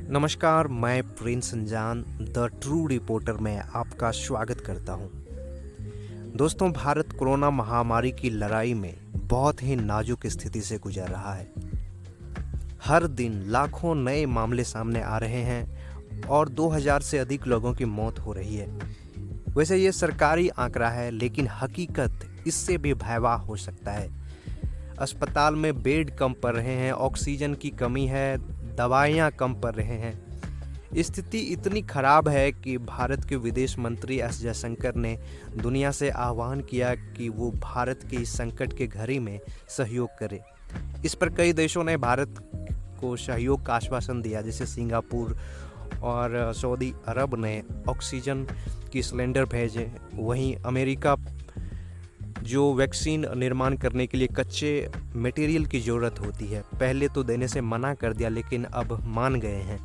नमस्कार, मैं प्रिंस अनजान द ट्रू रिपोर्टर में आपका स्वागत करता हूं। दोस्तों, भारत कोरोना महामारी की लड़ाई में बहुत ही नाजुक स्थिति से गुजर रहा है। हर दिन लाखों नए मामले सामने आ रहे हैं और 2000 से अधिक लोगों की मौत हो रही है। वैसे ये सरकारी आंकड़ा है, लेकिन हकीकत इससे भी भयावह हो सकता है। अस्पताल में बेड कम पड़ रहे हैं, ऑक्सीजन की कमी है, दवाइयाँ कम पड़ रहे हैं। स्थिति इतनी खराब है कि भारत के विदेश मंत्री एस जयशंकर ने दुनिया से आह्वान किया कि वो भारत के इस संकट के घड़ी में सहयोग करे। इस पर कई देशों ने भारत को सहयोग का आश्वासन दिया, जैसे सिंगापुर और सऊदी अरब ने ऑक्सीजन की सिलेंडर भेजे। वहीं अमेरिका जो वैक्सीन निर्माण करने के लिए कच्चे मटेरियल की ज़रूरत होती है, पहले तो देने से मना कर दिया, लेकिन अब मान गए हैं।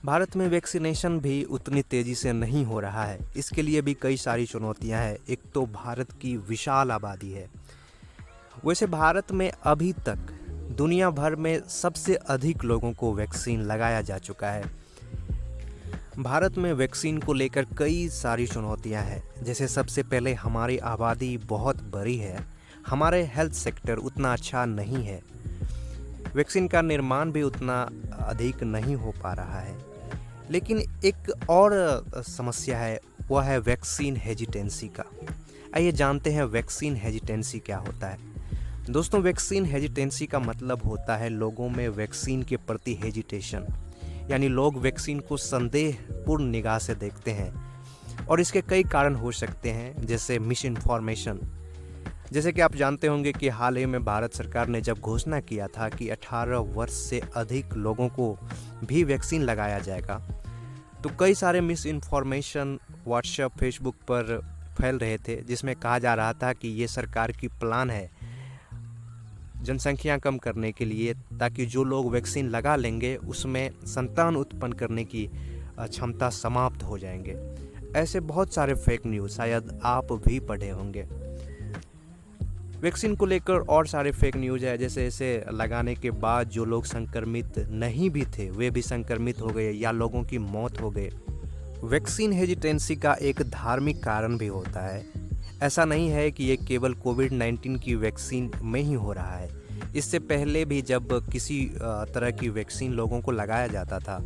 भारत में वैक्सीनेशन भी उतनी तेज़ी से नहीं हो रहा है। इसके लिए भी कई सारी चुनौतियां हैं। एक तो भारत की विशाल आबादी है। वैसे भारत में अभी तक दुनिया भर में सबसे अधिक लोगों को वैक्सीन लगाया जा चुका है। भारत में वैक्सीन को लेकर कई सारी चुनौतियां हैं। जैसे सबसे पहले हमारी आबादी बहुत बड़ी है, हमारे हेल्थ सेक्टर उतना अच्छा नहीं है, वैक्सीन का निर्माण भी उतना अधिक नहीं हो पा रहा है। लेकिन एक और समस्या है, वह है वैक्सीन हेजिटेंसी का। आइए जानते हैं वैक्सीन हेजिटेंसी क्या होता है। दोस्तों, वैक्सीन हेजिटेंसी का मतलब होता है लोगों में वैक्सीन के प्रति हेजिटेशन, यानी लोग वैक्सीन को संदेहपूर्ण निगाह से देखते हैं। और इसके कई कारण हो सकते हैं, जैसे मिस इन्फॉर्मेशन। जैसे कि आप जानते होंगे कि हाल ही में भारत सरकार ने जब घोषणा किया था कि 18 वर्ष से अधिक लोगों को भी वैक्सीन लगाया जाएगा, तो कई सारे मिस इन्फॉर्मेशन व्हाट्सएप, फेसबुक पर फैल रहे थे, जिसमें कहा जा रहा था कि ये सरकार की प्लान है जनसंख्या कम करने के लिए, ताकि जो लोग वैक्सीन लगा लेंगे उसमें संतान उत्पन्न करने की क्षमता समाप्त हो जाएंगे। ऐसे बहुत सारे फेक न्यूज़ शायद आप भी पढ़े होंगे। वैक्सीन को लेकर और सारे फेक न्यूज़ है, जैसे इसे लगाने के बाद जो लोग संक्रमित नहीं भी थे वे भी संक्रमित हो गए या लोगों की मौत हो गई। वैक्सीन हेजिटेंसी का एक धार्मिक कारण भी होता है। ऐसा नहीं है कि ये केवल कोविड-19 की वैक्सीन में ही हो रहा है। इससे पहले भी जब किसी तरह की वैक्सीन लोगों को लगाया जाता था,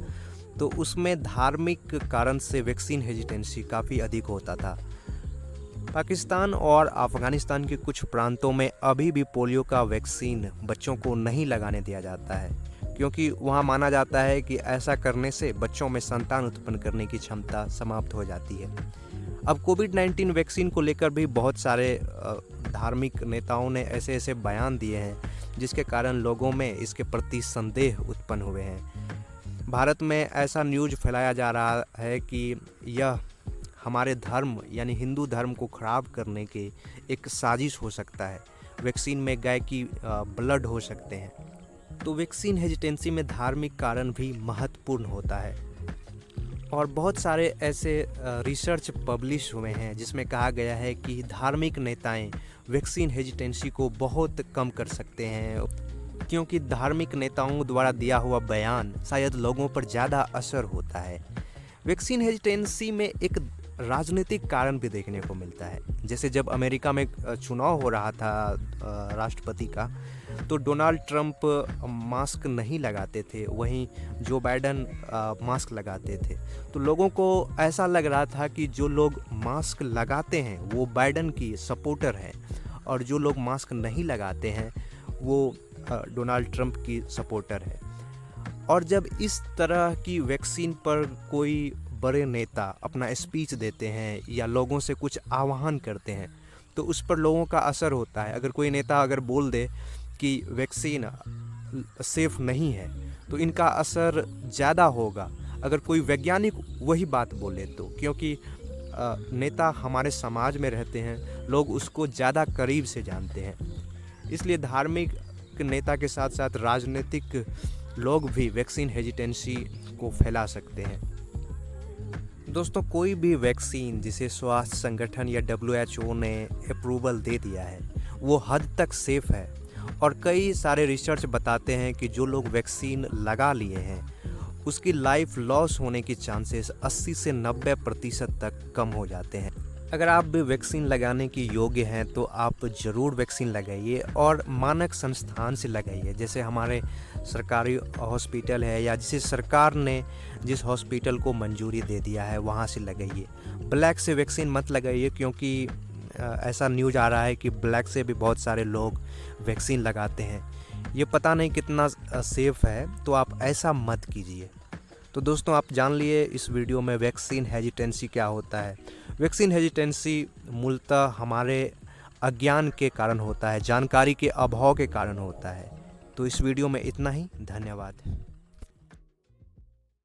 तो उसमें धार्मिक कारण से वैक्सीन हेजिटेंसी काफ़ी अधिक होता था। पाकिस्तान और अफ़गानिस्तान के कुछ प्रांतों में अभी भी पोलियो का वैक्सीन बच्चों को नहीं लगाने दिया जाता है, क्योंकि वहाँ माना जाता है कि ऐसा करने से बच्चों में संतान उत्पन्न करने की क्षमता समाप्त हो जाती है। अब कोविड-19 वैक्सीन को लेकर भी बहुत सारे धार्मिक नेताओं ने ऐसे ऐसे बयान दिए हैं, जिसके कारण लोगों में इसके प्रति संदेह उत्पन्न हुए हैं। भारत में ऐसा न्यूज़ फैलाया जा रहा है कि यह हमारे धर्म यानी हिंदू धर्म को खराब करने की एक साजिश हो सकता है। वैक्सीन में गाय की ब्लड हो सकते हैं। तो वैक्सीन हेजिटेंसी में धार्मिक कारण भी महत्वपूर्ण होता है। और बहुत सारे ऐसे रिसर्च पब्लिश हुए हैं जिसमें कहा गया है कि धार्मिक नेताएं वैक्सीन हेजिटेंसी को बहुत कम कर सकते हैं, क्योंकि धार्मिक नेताओं द्वारा दिया हुआ बयान शायद लोगों पर ज़्यादा असर होता है। वैक्सीन हेजिटेंसी में एक राजनीतिक कारण भी देखने को मिलता है। जैसे जब अमेरिका में चुनाव हो रहा था राष्ट्रपति का, तो डोनाल्ड ट्रंप मास्क नहीं लगाते थे, वहीं जो बाइडन मास्क लगाते थे। तो लोगों को ऐसा लग रहा था कि जो लोग मास्क लगाते हैं वो बाइडन की सपोर्टर हैं, और जो लोग मास्क नहीं लगाते हैं वो डोनाल्ड ट्रंप की सपोर्टर है। और जब इस तरह की वैक्सीन पर कोई बड़े नेता अपना स्पीच देते हैं या लोगों से कुछ आह्वान करते हैं, तो उस पर लोगों का असर होता है। अगर कोई नेता अगर बोल दे कि वैक्सीन सेफ नहीं है, तो इनका असर ज़्यादा होगा अगर कोई वैज्ञानिक वही बात बोले तो, क्योंकि नेता हमारे समाज में रहते हैं, लोग उसको ज़्यादा करीब से जानते हैं। इसलिए धार्मिक नेता के साथ साथ राजनीतिक लोग भी वैक्सीन हेजिटेंसी को फैला सकते हैं। दोस्तों, कोई भी वैक्सीन जिसे स्वास्थ्य संगठन या WHO ने अप्रूवल दे दिया है, वो हद तक सेफ़ है। और कई सारे रिसर्च बताते हैं कि जो लोग वैक्सीन लगा लिए हैं उसकी लाइफ लॉस होने की चांसेस 80 से 90% तक कम हो जाते हैं। अगर आप भी वैक्सीन लगाने के योग्य हैं तो आप ज़रूर वैक्सीन लगाइए और मानक संस्थान से लगाइए, जैसे हमारे सरकारी हॉस्पिटल है या जिसे सरकार ने जिस हॉस्पिटल को मंजूरी दे दिया है वहाँ से लगाइए। ब्लैक से वैक्सीन मत लगाइए, क्योंकि ऐसा न्यूज़ आ रहा है कि ब्लैक से भी बहुत सारे लोग वैक्सीन लगाते हैं। ये पता नहीं कितना सेफ़ है, तो आप ऐसा मत कीजिए। तो दोस्तों, आप जान लिए इस वीडियो में वैक्सीन हेजिटेंसी क्या होता है। वैक्सीन हेजिटेंसी मूलतः हमारे अज्ञान के कारण होता है, जानकारी के अभाव के कारण होता है। तो इस वीडियो में इतना ही। धन्यवाद।